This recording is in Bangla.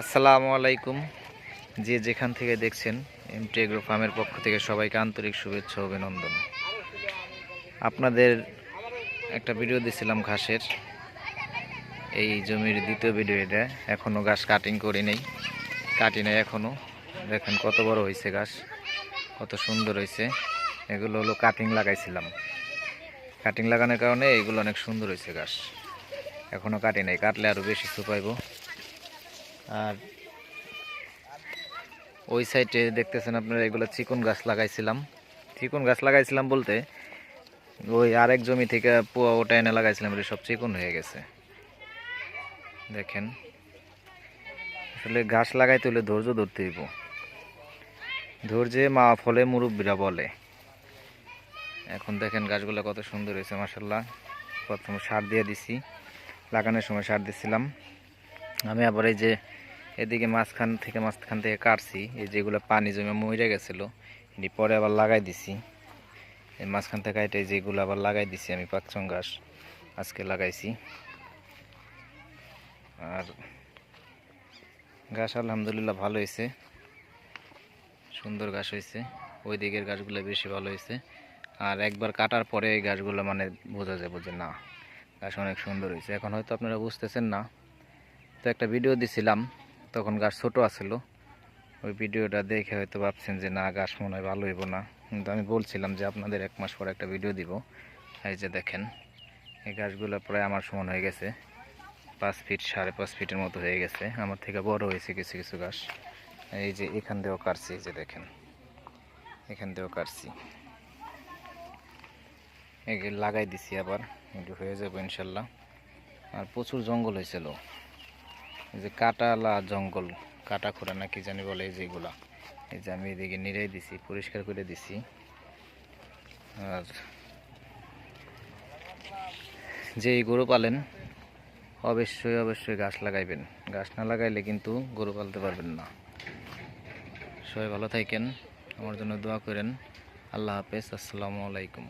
আসসালামু আলাইকুম। যে যেখান থেকে দেখছেন এমটি এগ্রো ফার্মের পক্ষ থেকে সবাইকে আন্তরিক শুভেচ্ছা ও অভিনন্দন। আপনাদের একটা ভিডিও দিছিলাম ঘাসের, এই জমির দ্বিতীয় ভিডিও এটা। এখনও ঘাস কাটিং করি নেই, কাটি নাই এখনও। দেখেন কত বড় হয়েছে ঘাস, কত সুন্দর হয়েছে। এগুলো হলো কাটিং লাগাইছিলাম, কাটিং লাগানোর কারণে এইগুলো অনেক সুন্দর হয়েছে ঘাস। এখনও কাটি নাই, কাটলে আরও বেশি শুকাইব। আর ওই সাইডে দেখতেছেন আপনারা, এগুলো চিকন গাছ লাগাইছিলাম। চিকন গাছ লাগাইছিলাম বলতে ওই আরেক জমি থেকে পোয়া ওটা এনে লাগাইছিলাম, এটা সব চিকন হয়ে গেছে। দেখেন, আসলে গাছ লাগাইতে হলে ধৈর্য ধরতে হইব। ধৈর্যে মা ফলে মুরব্বীরা বলে। এখন দেখেন গাছগুলো কত সুন্দর হয়েছে মাশাআল্লাহ। প্রথমে সার দিয়ে দিছি, লাগানোর সময় সার দিছিলাম আমি। আবার এই যে এদিকে মাঝখান থেকে কাটছি, এই যেগুলো পানি জমে মরে গেছিলো, এটি পরে আবার লাগাই দিছি। এই মাঝখান থেকে এটাই যেগুলো আবার লাগাই দিছি আমি, পাঁচশং ঘাস আজকে লাগাইছি। আর ঘাস আলহামদুলিল্লাহ ভালো হয়েছে, সুন্দর ঘাস হয়েছে। ওই দিকের গাছগুলো বেশি ভালো হয়েছে। আর একবার কাটার পরে এই গাছগুলো মানে বোঝা যাবে যে না, গাছ অনেক সুন্দর হয়েছে। এখন হয়তো আপনারা বুঝতেছেন না, তো একটা ভিডিও দিছিলাম তখন গাছ ছোট আছিল। ওই ভিডিওটা দেখে হয়তো ভাবছেন যে না, গাছ মনে হয় ভালো হইব না, কিন্তু আমি বলছিলাম যে আপনাদের 1 মাস পরে একটা ভিডিও দিব। এই যে দেখেন, এই গাছগুলো প্রায় আমার সমান হয়ে গেছে, 5 ফিট 5.5 ফিটের মতো হয়ে গেছে। আমার থেকে বড় হয়েছে কিছু কিছু গাছ। এই যে এখান দিয়েও কাটছি, এই যে দেখেন এখান দিয়েও কাটছি, এগুলো লাগাই দিছি আবার, একটু হয়ে যাবে ইনশাল্লাহ। আর প্রচুর জঙ্গল হয়েছিল, এই যে কাটালা জঙ্গল, কাটা খোরা না কি জানি বলে, এই যেগুলা। এই যে আমি এদিকে নিড়াই দিছি, পরিষ্কার করে দিছি। আর যে গরু পালেন অবশ্যই অবশ্যই গাছ লাগাইবেন, গাছ না লাগাইলে কিন্তু গরু পালতে পারবেন না। সবাই ভালো থাকেন, আমার জন্য দোয়া করেন। আল্লাহ হাফেজ, আসসালামু আলাইকুম।